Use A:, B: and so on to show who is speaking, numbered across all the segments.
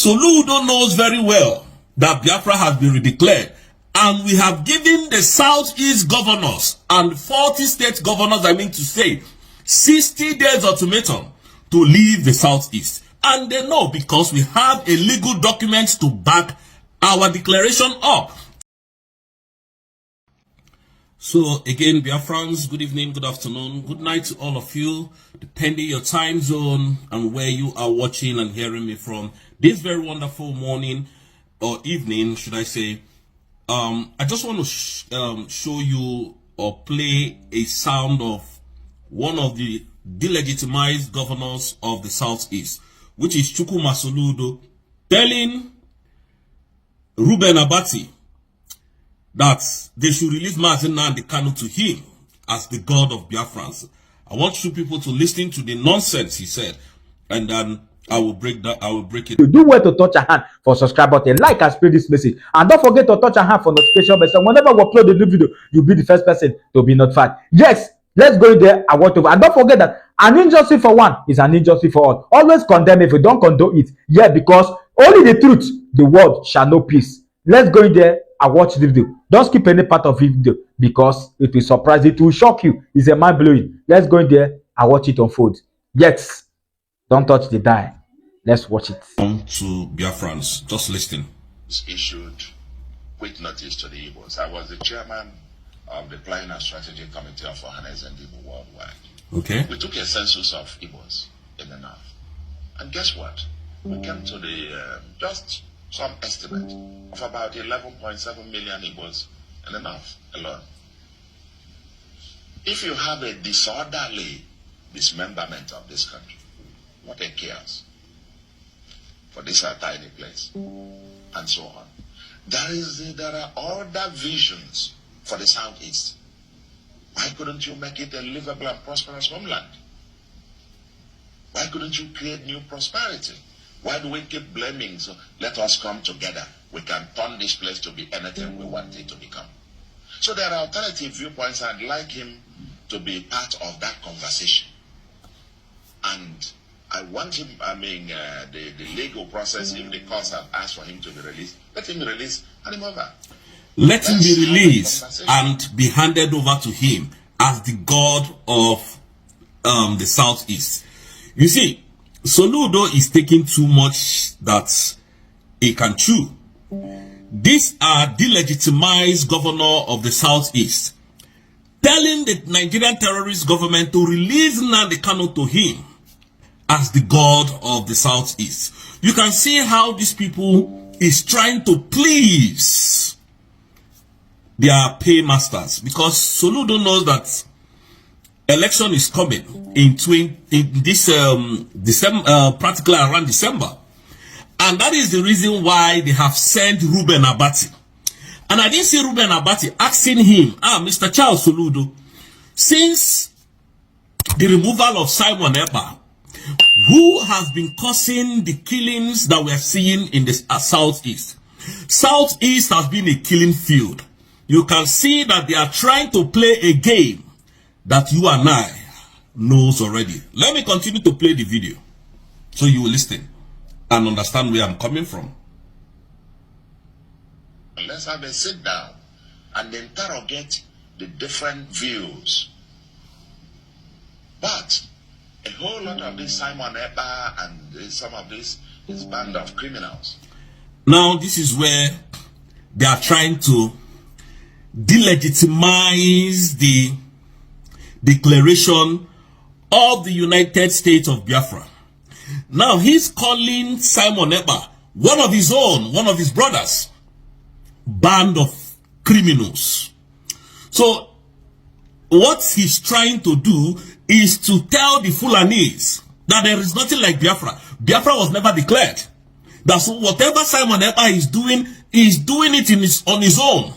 A: Soludo knows very well that Biafra has been redeclared, and we have given the Southeast governors and 40 state governors, I mean to say, 60 days ultimatum to leave the Southeast. And they know because we have a legal document to back our declaration up. So again, Biafrans, good evening, good afternoon, good night to all of you, depending your time zone and where you are watching and hearing me from this very wonderful morning or evening, should I say. I just want to show you or play a sound of one of the delegitimized governors of the Southeast, which is Soludo, telling Ruben Abati that they should release Nnamdi Kanu to him as the God of Biafrans. I want you people to listen to the nonsense he said, and then I will break it.
B: You do well to touch a hand for subscribe button, like and spread this message, and don't forget to touch a hand for notification bell. So whenever we upload a new video, you'll be the first person to be notified. Yes, let's go in there. I want to, and don't forget that an injustice for one is an injustice for all. Always condemn if you don't condone it. Yeah, because only the truth, the world shall know peace. Let's go in there and watch the video. Don't skip any part of the video because it will surprise you, it will shock you. It's a mind blowing. Let's go in there and watch it unfold. Yes, don't touch the die. Let's watch it.
A: To Biafrans, just listen.
C: Issued quick notice to the Igbos. I was the chairman of the Planning and Strategy Committee of Ohanes and Igbo Worldwide.
A: Okay.
C: We took a census of Igbos in the north. And guess what? We came to the, just some estimate of about 11.7 million Igbos in the north alone. If you have a disorderly dismemberment of this country, what a chaos for this tiny place, and so on. There are other visions for the Southeast. Why couldn't you make it a livable and prosperous homeland? Why couldn't you create new prosperity? Why do we keep blaming? So let us come together. We can turn this place to be anything we want it to become. So there are alternative viewpoints. I'd like him to be part of that conversation. And I want him, the legal process, if the courts have asked for him to be released, let him be released and him over.
A: Let him be released and be handed over to him as the God of the Southeast. You see, Soludo is taking too much that he can chew. These are delegitimized governor of the Southeast telling the Nigerian terrorist government to release Nnamdi Kanu to him as the God of the Southeast. You can see how these people is trying to please their paymasters, because Soludo knows that election is coming in this December, practically around December, and that is the reason why they have sent Ruben Abati. And I didn't see Ruben Abati asking him, Mr. Charles Soludo, since the removal of Simon Ekpa, who has been causing the killings that we are seeing in the Southeast? Southeast has been a killing field. You can see that they are trying to play a game that you and I knows already. Let me continue to play the video so you will listen and understand where I'm coming from.
C: Let's have a sit down and interrogate the different views. But a whole lot of this Simon Ekpa and some of this band of criminals.
A: Now this is where they are trying to delegitimize the declaration of the United States of Biafra. Now he's calling Simon Ekpa one of his own, one of his brothers, band of criminals. So what he's trying to do is to tell the Fulanis that there is nothing like Biafra. Biafra was never declared. That's whatever Simon Ekpa is doing it on his own.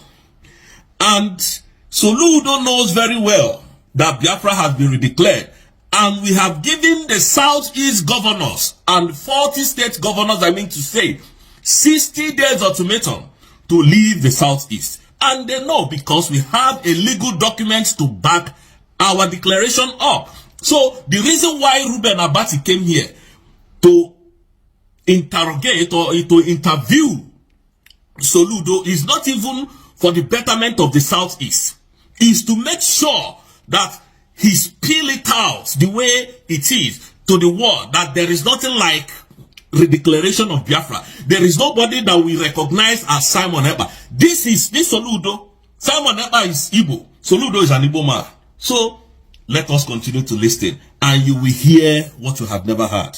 A: And Soludo knows very well that Biafra has been redeclared, and we have given the Southeast governors and 40 state governors, I mean to say, 60 days ultimatum to leave the Southeast. And they know because we have a legal document to back our declaration up. So the reason why Ruben Abati came here to interrogate or to interview Soludo is not even for the betterment of the Southeast. Is to make sure that he spill it out the way it is to the world, that there is nothing like redeclaration of Biafra. There is nobody that we recognize as Simon Ekpa. This Soludo. Simon Ekpa is Igbo. Soludo is an Igbo man. So let us continue to listen, and you will hear what you have never heard.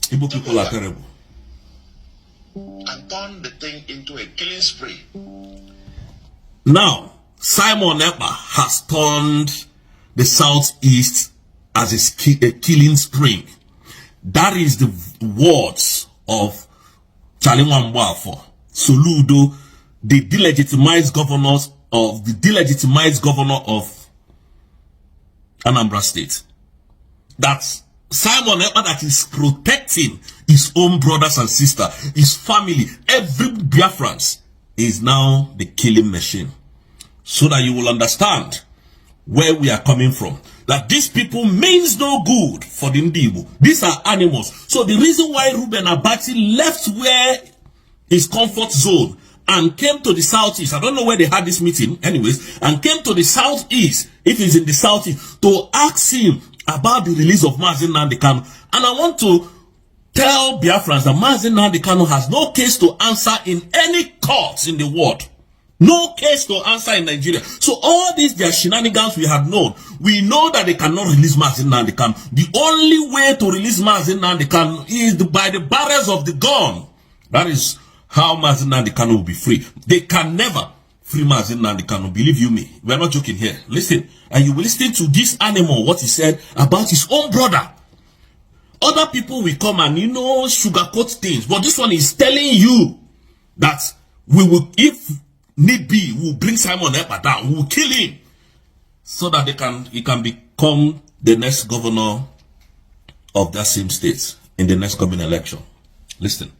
A: Igbo people are terrible.
C: And turn the thing into a killing spree.
A: Now, Simon Ekpa has turned the Southeast as a killing spree. That is the words of Chalinwa for Soludo, the delegitimized governor of Anambra State. That's Simon Ekpa that is protecting his own brothers and sisters, his family, every Biafrans is now the killing machine. So that you will understand where we are coming from. That these people means no good for the Ndibo. These are animals. So the reason why Reuben Abati left where his comfort zone and came to the Southeast, I don't know where they had this meeting anyways, and came to the Southeast, if he's in the Southeast, to ask him about the release of Nnamdi Kanu. And I want to tell Biafrans that Nnamdi Kanu has no case to answer in any court in the world. No case to answer in Nigeria. So all these their shenanigans we have known. We know that they cannot release Nnamdi Kanu. The only way to release Nnamdi Kanu is by the barrels of the gun. That is how Nnamdi Kanu will be free. They can never free Nnamdi Kanu. Believe you me. We are not joking here. Listen. And you will listen to this animal, what he said about his own brother. Other people will come and, sugarcoat things. But this one is telling you that we will, if need be, we will bring Simon Ekpa down. We will kill him. So that he can become the next governor of that same state in the next coming election. Listen.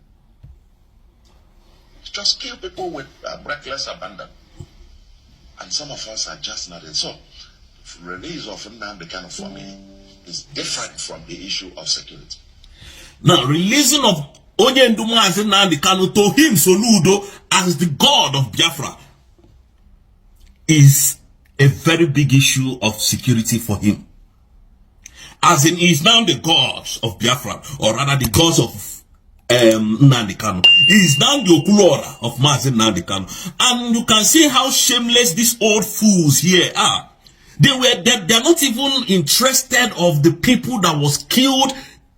C: Just kill people with reckless abandon. And some of us are just not it. So, release of Nnamdi Kanu for me is different from the issue of security.
A: Now, releasing of Nnamdi Kanu to him, Soludo, as the god of Biafra, is a very big issue of security for him. As in, he is now the god of Biafra, or rather the god of Nnamdi Kanu. He is now the Okulora of Nnamdi Kanu. And you can see how shameless these old fools here are. They're not even interested of the people that was killed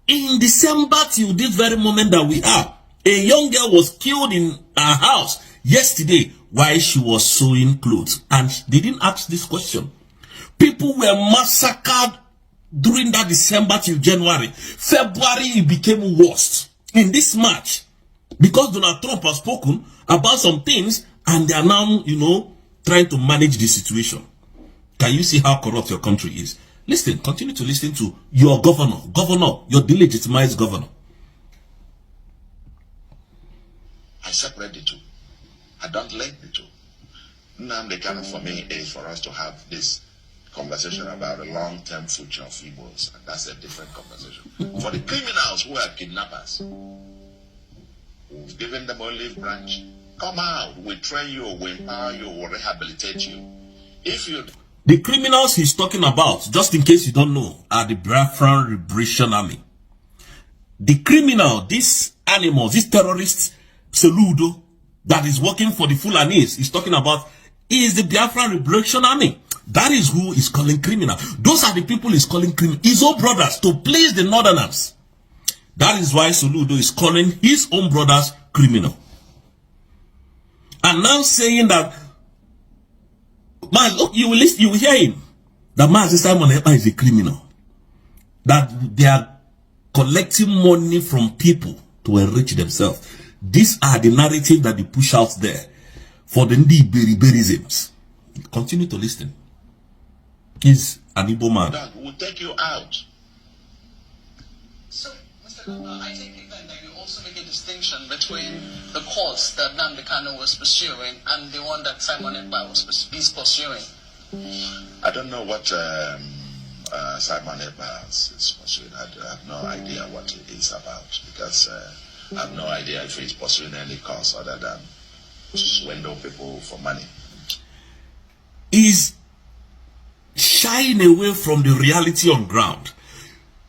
A: in December till this very moment that we are. A young girl was killed in her house yesterday while she was sewing clothes. And they didn't ask this question. People were massacred during that December till January. February, it became worse. In this March, because Donald Trump has spoken about some things and they are now, trying to manage the situation. Can you see how corrupt your country is? Listen, continue to listen to your governor, your delegitimized governor.
C: I separate the two. I don't link the two. Nnamdi Kanu for me is for us to have this conversation about the long-term future of Igbos, and that's a different conversation. For the criminals who are kidnappers, we've given them olive branch. Come out, we train you, we empower you, we rehabilitate you. If you...
A: The criminals he's talking about, just in case you don't know, are the Biafran Liberation Army. The criminal, these animals, these terrorists, Soludo, that is working for the Fulanis, he's talking about, is the Biafran Liberation Army. That is who is calling criminal. Those are the people he's calling criminal. His own brothers, to please the Northerners. That is why Soludo is calling his own brothers criminal. And now saying that, man, look, you will hear him. That Mazi Simon Ekpa is a criminal. That they are collecting money from people to enrich themselves. These are the narrative that they push out there for the Ndiberisms. Continue to listen. He's an Igbo man.
C: That will take you out.
D: So, Mr. Kanu, I take it then that you also make a distinction between the course that Nnamdi Kanu was pursuing and the one that Simon Ekpa is pursuing.
C: I don't know what Simon Ekpa is pursuing. I have no idea what it is about, because I have no idea if he's pursuing any cause other than swindle people for money.
A: Is shying away from the reality on ground.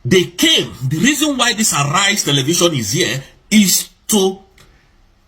A: They came, the reason why this Arise television is here is to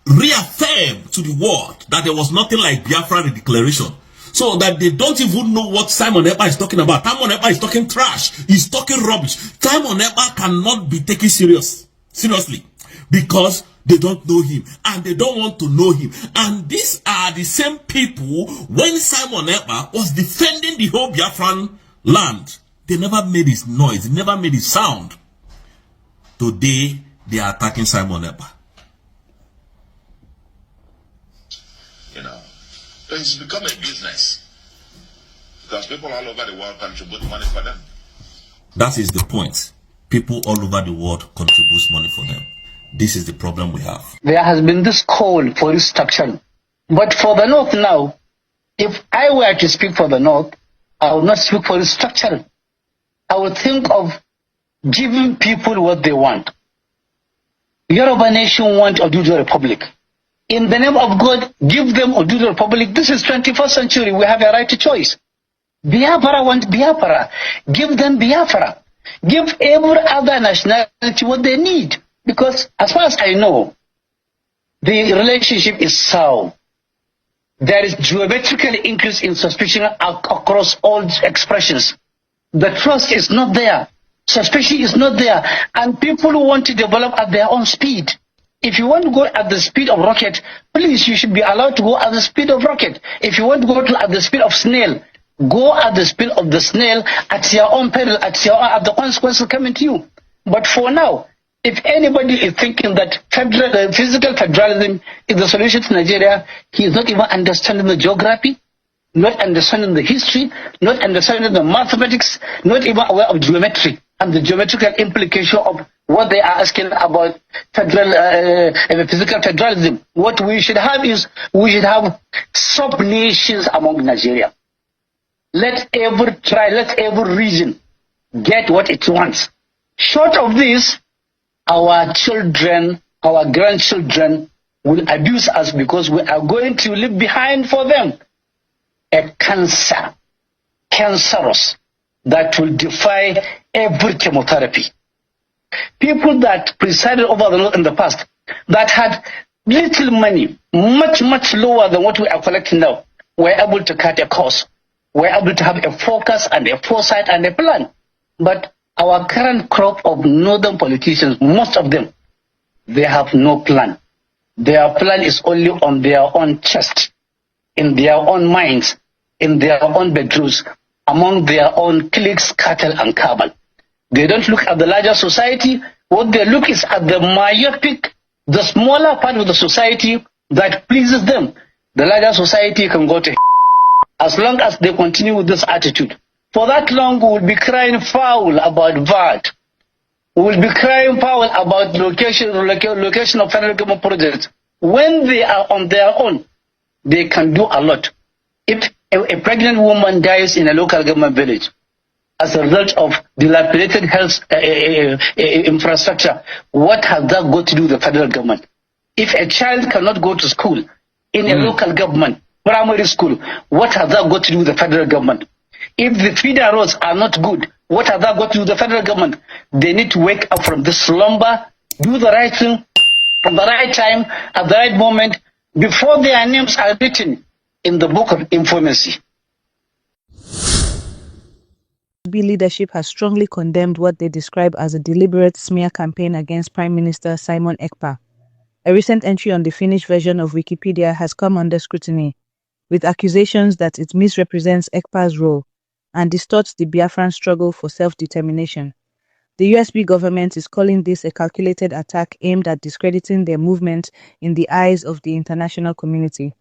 A: reaffirm to the world that there was nothing like Biafra declaration, so that they don't even know what Simon Ekpa is talking about. Simon Ekpa is talking trash, he's talking rubbish. Simon Ekpa cannot be taken seriously, because they don't know him and they don't want to know him. And these are the same people, when Simon Ekpa was defending the whole Biafran land, they never made his noise, they never made his sound. Today they are attacking Simon Ekpa.
C: You know, it's become a business, because people all over the world contribute money for them.
A: That is the point. People all over the world contribute money for them. This is the problem we have.
E: There has been this call for restructuring. But for the North now, if I were to speak for the North, I would not speak for restructuring. I would think of giving people what they want. Yoruba nation want Oduduwa Republic. In the name of God, give them Oduduwa Republic. This is 21st century. We have a right to choice. Biafra want Biafra. Give them Biafra. Give every other nationality what they need. Because as far as I know, the relationship is sound. There is geometrical increase in suspicion across all expressions. The trust is not there. Suspicion is not there. And people want to develop at their own speed. If you want to go at the speed of rocket, please, you should be allowed to go at the speed of rocket. If you want to go at the speed of snail, go at the speed of the snail at your own peril, at the consequences coming to you. But for now, if anybody is thinking that physical federalism is the solution to Nigeria, he is not even understanding the geography, not understanding the history, not understanding the mathematics, not even aware of geometry and the geometrical implication of what they are asking about physical federalism. What we should have is, we should have sub-nations among Nigeria. Let every region get what it wants. Short of this, our children, our grandchildren will abuse us, because we are going to leave behind for them a cancerous, that will defy every chemotherapy. People that presided over the North in the past, that had little money, much lower than what we are collecting now, were able to cut a cost, were able to have a focus and a foresight and a plan. But our current crop of northern politicians, most of them, they have no plan. Their plan is only on their own chest, in their own minds, in their own bedrooms, among their own cliques, cattle, and cabal. They don't look at the larger society. What they look is at the myopic, the smaller part of the society that pleases them. The larger society can go to as long as they continue with this attitude. For that long, we will be crying foul about VAT. We will be crying foul about location of federal government projects. When they are on their own, they can do a lot. If a pregnant woman dies in a local government village as a result of dilapidated health infrastructure, what has that got to do with the federal government? If a child cannot go to school in a local government, primary school, what has that got to do with the federal government? If the feeder roads are not good, what has that got to do with the federal government? They need to wake up from this slumber, do the right thing at the right time, at the right moment, before their names are written in the book of infamy.
F: Leadership has strongly condemned what they describe as a deliberate smear campaign against Prime Minister Simon Ekpa. A recent entry on the Finnish version of Wikipedia has come under scrutiny, with accusations that it misrepresents Ekpa's role and distorts the Biafran struggle for self-determination. The USB government is calling this a calculated attack aimed at discrediting their movement in the eyes of the international community.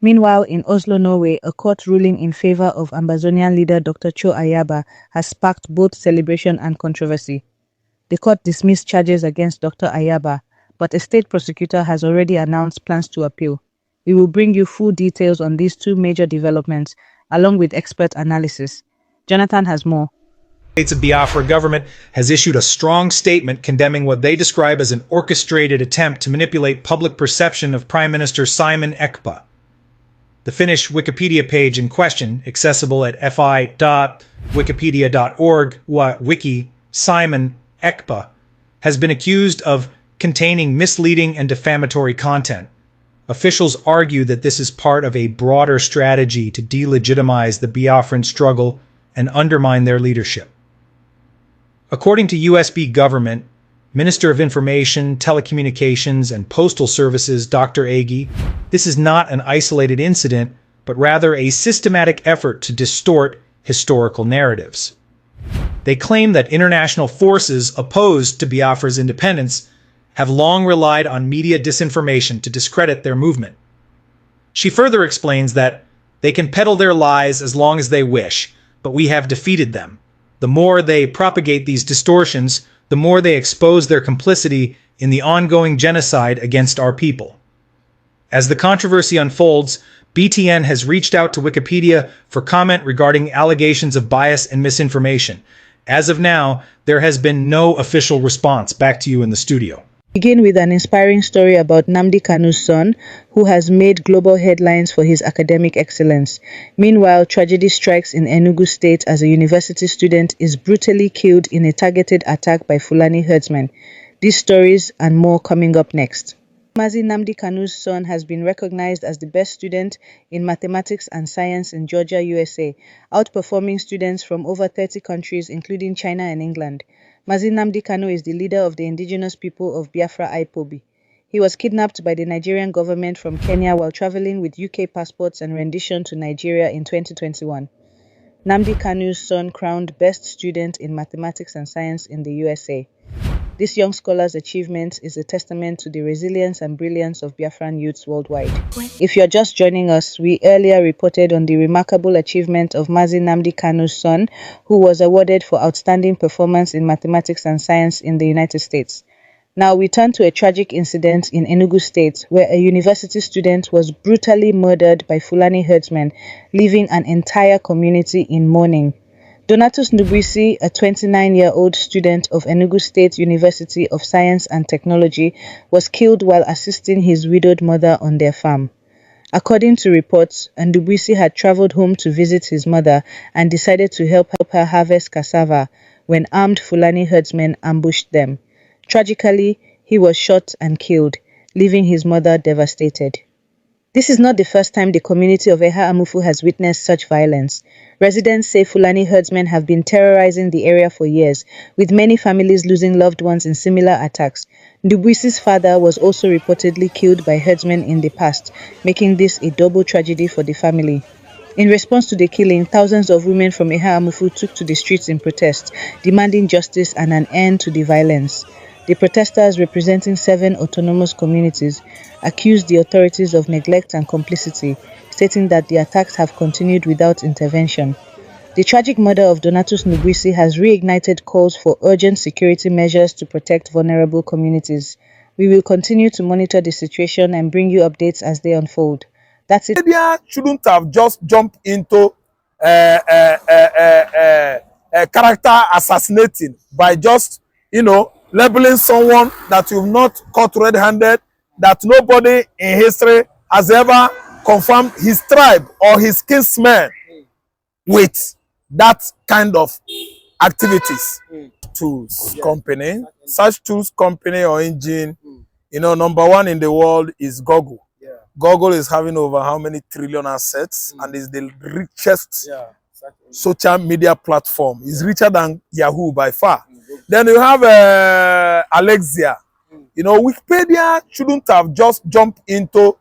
F: Meanwhile, in Oslo, Norway, a court ruling in favor of Ambazonian leader Dr. Cho Ayaba has sparked both celebration and controversy. The court dismissed charges against Dr. Ayaba, but a state prosecutor has already announced plans to appeal. We will bring you full details on these two major developments, along with expert analysis. Jonathan has more.
G: States of Biafra government has issued a strong statement condemning what they describe as an orchestrated attempt to manipulate public perception of Prime Minister Simon Ekpa. The Finnish Wikipedia page in question, accessible at fi.wikipedia.org, wiki Simon Ekpa, has been accused of containing misleading and defamatory content. Officials argue that this is part of a broader strategy to delegitimize the Biafran struggle and undermine their leadership. According to USB government, Minister of Information, Telecommunications, and Postal Services Dr. Agi, this is not an isolated incident, but rather a systematic effort to distort historical narratives. They claim that international forces opposed to Biafra's independence have long relied on media disinformation to discredit their movement. She further explains that they can peddle their lies as long as they wish, but we have defeated them. The more they propagate these distortions, the more they expose their complicity in the ongoing genocide against our people. As the controversy unfolds, BTN has reached out to Wikipedia for comment regarding allegations of bias and misinformation. As of now, there has been no official response. Back to you in the studio.
F: Begin with an inspiring story about Nnamdi Kanu's son, who has made global headlines for his academic excellence. Meanwhile, tragedy strikes in Enugu State as a university student is brutally killed in a targeted attack by Fulani herdsmen. These stories and more coming up next. Mazi Nnamdi Kanu's son has been recognized as the best student in mathematics and science in Georgia, USA, outperforming students from over 30 countries including China and England. Mazi Nnamdi Kanu is the leader of the indigenous people of Biafra IPOB. He was kidnapped by the Nigerian government from Kenya while traveling with UK passports and rendition to Nigeria in 2021. Nnamdi Kanu's son crowned best student in mathematics and science in the USA. This young scholar's achievement is a testament to the resilience and brilliance of Biafran youths worldwide. If you're just joining us, we earlier reported on the remarkable achievement of Mazi Nnamdi Kanu's son, who was awarded for outstanding performance in mathematics and science in the United States. Now we turn to a tragic incident in Enugu State, where a university student was brutally murdered by Fulani herdsmen, leaving an entire community in mourning. Donatus Ndubuisi, a 29-year-old student of Enugu State University of Science and Technology, was killed while assisting his widowed mother on their farm. According to reports, Ndubuisi had traveled home to visit his mother and decided to help her harvest cassava when armed Fulani herdsmen ambushed them. Tragically, he was shot and killed, leaving his mother devastated. This is not the first time the community of Eha Amufu has witnessed such violence. Residents say Fulani herdsmen have been terrorizing the area for years, with many families losing loved ones in similar attacks. Ndubuisi's father was also reportedly killed by herdsmen in the past, making this a double tragedy for the family. In response to the killing, thousands of women from Eha Amufu took to the streets in protest, demanding justice and an end to the violence. The protesters, representing 7 autonomous communities, accused the authorities of neglect and complicity, stating that the attacks have continued without intervention. The tragic murder of Donatus Ndubuisi has reignited calls for urgent security measures to protect vulnerable communities. We will continue to monitor the situation and bring you updates as they unfold. That's it.
H: Media shouldn't have just jumped into character assassinating by just, labeling someone that you've not caught red-handed, that nobody in history has ever confirmed his tribe or his kinsmen with that kind of activities. Tools company, such tools company or engine, number one in the world is Google. Google is having over how many trillion assets and is the richest social media platform. It's richer than Yahoo by far. Then you have Alexia. Wikipedia shouldn't have just jumped into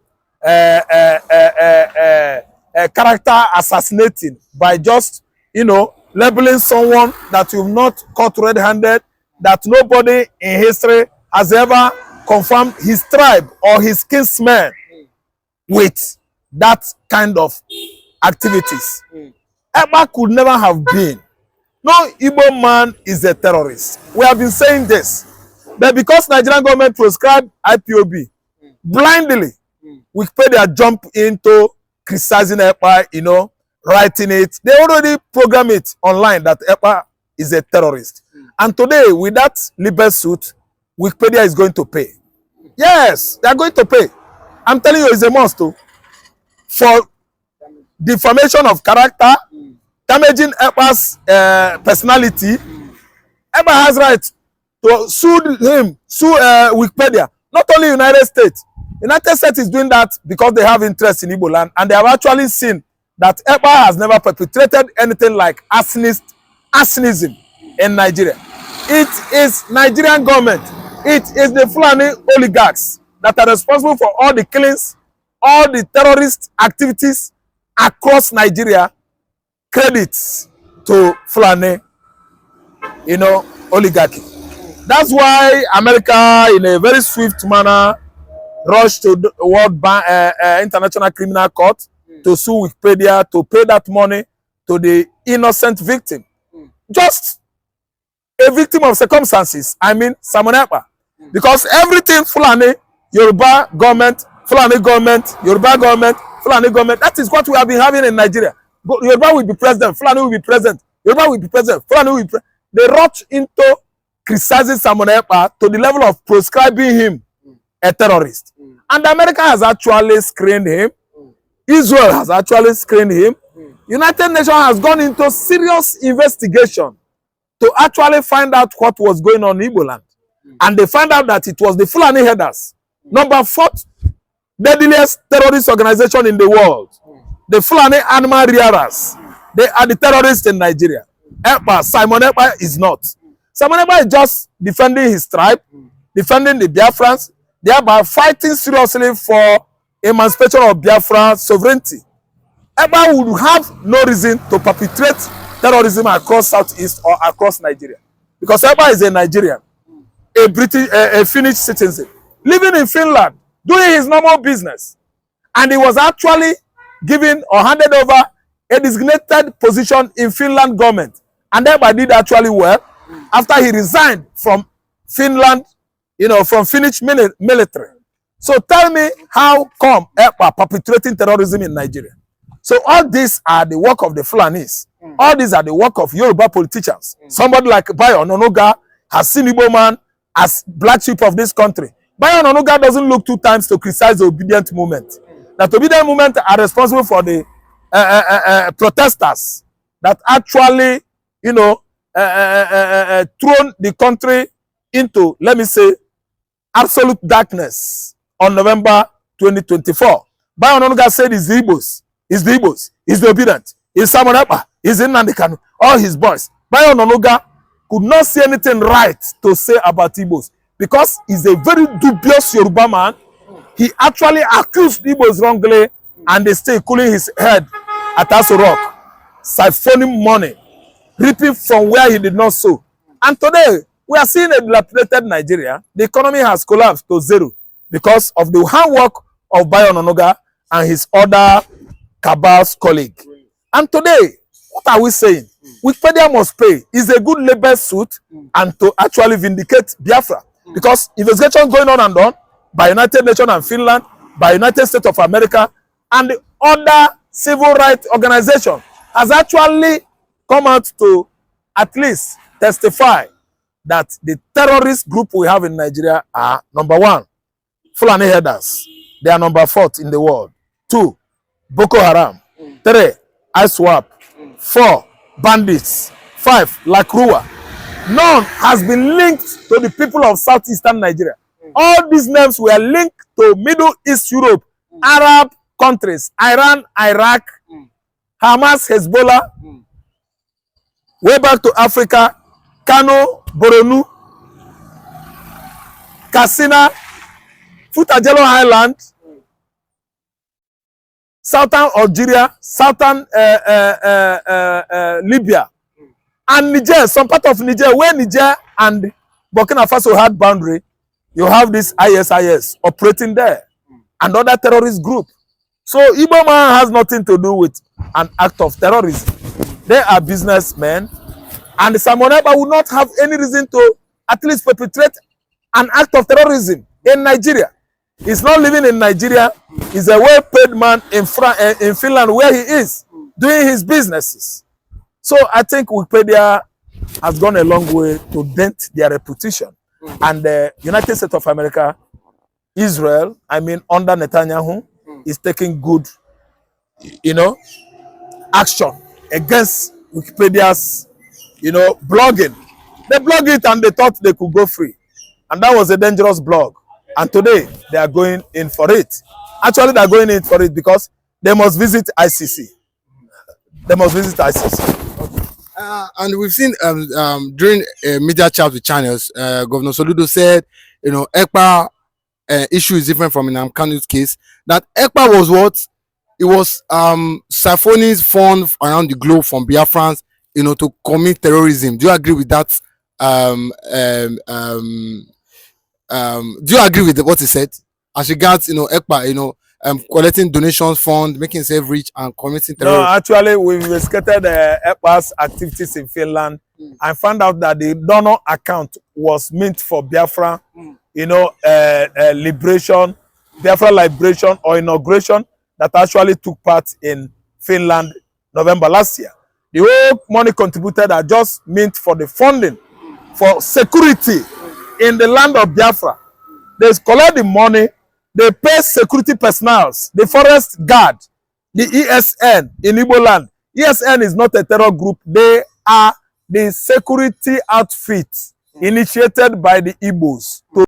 H: character assassinating by just, labeling someone that you've not caught red-handed, that nobody in history has ever confirmed his tribe or his kinsmen with that kind of activities. Ekpa could never have been. No Igbo man is a terrorist. We have been saying this. But because Nigerian government prescribed IPOB blindly, Wikipedia jumped into criticizing Ekpa, writing it. They already program it online that Ekpa is a terrorist. And today, with that libel suit, Wikipedia is going to pay. Yes, they are going to pay. I'm telling you, it's a must too. For defamation of character, damaging Ekpa's personality. Ekpa has right to sue Wikipedia. Not only United States. United States is doing that because they have interest in Igbo land, and they have actually seen that Ekpa has never perpetrated anything like arsonism in Nigeria. It is Nigerian government. It is the Fulani oligarchs that are responsible for all the killings, all the terrorist activities across Nigeria. Credits to Fulani, oligarchy. That's why America, in a very swift manner, rushed to the International Criminal Court to sue Wikipedia to pay that money to the innocent victim. Just a victim of circumstances. I mean, Simon Ekpa. Because everything Fulani, Yoruba government, Fulani government, Yoruba government, Fulani government, that is what we have been having in Nigeria. Yoruba will be president, Fulani will be president, Yoruba will be president, Fulani will be president. They rush into criticizing Simon Ekpa to the level of proscribing him a terrorist. And America has actually screened him. Israel has actually screened him. United Nations has gone into serious investigation to actually find out what was going on in Igbo land. And they found out that it was the Fulani headers, number 4th deadliest terrorist organization in the world. The Fulani animal rearers. They are the terrorists in Nigeria. Ekpa, Simon Ekpa is not. Simon Ekpa is just defending his tribe, defending the Biafrans, thereby fighting seriously for emancipation of Biafra sovereignty. Ekpa would have no reason to perpetrate terrorism across Southeast or across Nigeria. Because Ekpa is a Nigerian, a Finnish citizen, living in Finland, doing his normal business. And he was actually given or handed over a designated position in Finland government. And Ekpa did actually well after he resigned from Finland, from Finnish military. So tell me, how come Ekpa perpetrating terrorism in Nigeria? So all these are the work of the Fulanis. All these are the work of Yoruba politicians. Somebody like Kpai Ononuga has seen Igbo man as black sheep of this country. Kpai Ononuga doesn't look 2 times to criticize the obedient movement. That obedient movement are responsible for the protesters that actually, thrown the country into, let me say, absolute darkness on November 2024. Kpai Ononuga said it's the Igbos, it's the Igbos, it's the obedient, it's Simon Ekpa, it's Nnamdi Kanu, all his boys. Kpai Ononuga could not see anything right to say about Igbos because he's a very dubious Yoruba man. He actually accused Igbos wrongly and they stay cooling his head at Aso Rock, siphoning money, reaping from where he did not sow. And today, we are seeing a dilapidated Nigeria. The economy has collapsed to zero because of the handwork of Kpai Ononuga and his other cabal's colleague. And today, what are we saying? Wikipedia must pay. It's a good labor suit and to actually vindicate Biafra. Because investigation going on and on by United Nations and Finland, by United States of America, and the other civil rights organization has actually come out to at least testify that the terrorist group we have in Nigeria are, number 1, Fulani headers. They are number 4th in the world. 2, Boko Haram. 3, ISWAP. 4, bandits. 5, Lakrua. None has been linked to the people of southeastern Nigeria. All these names were linked to Middle East Europe, Arab countries, Iran, Iraq, Hamas, Hezbollah, way back to Africa, Kano, Boronu, Katsina, Futajelo Island, southern Algeria, southern Libya, and Niger, some part of Niger, where Niger and Burkina Faso had boundary, you have this ISIS operating there, and other terrorist group. So Igbo man has nothing to do with an act of terrorism. They are businessmen, and Simon Ekpa would not have any reason to at least perpetrate an act of terrorism in Nigeria. He's not living in Nigeria. He's a well-paid man in Finland, where he is doing his businesses. So I think Wikipedia has gone a long way to dent their reputation. And the United States of America, Israel, under Netanyahu, is taking good, action against Wikipedia's, blogging. They blogged it and they thought they could go free. And that was a dangerous blog. And today, they are going in for it. Actually, they are going in for it because they must visit ICC. They must visit ICC.
I: And we've seen during a media chat with channels, Governor Soludo said, Ekpa issue is different from Nnamdi Kanu's case. That Ekpa was what? It was siphoning funds around the globe from Biafrans, to commit terrorism. Do you agree with that? Do you agree with what he said? As regards, Ekpa, collecting donations fund, making himself rich and committing terrorism.
H: No, actually, we investigated Ekpa's activities in Finland and found out that the donor account was meant for Biafra, liberation, Biafra liberation or inauguration that actually took part in Finland November last year. The whole money contributed are just meant for the funding for security in the land of Biafra. They collect the money, they pay security personnel, the forest guard, the ESN in Igbo land. ESN is not a terror group. They are the security outfit initiated by the Igbos to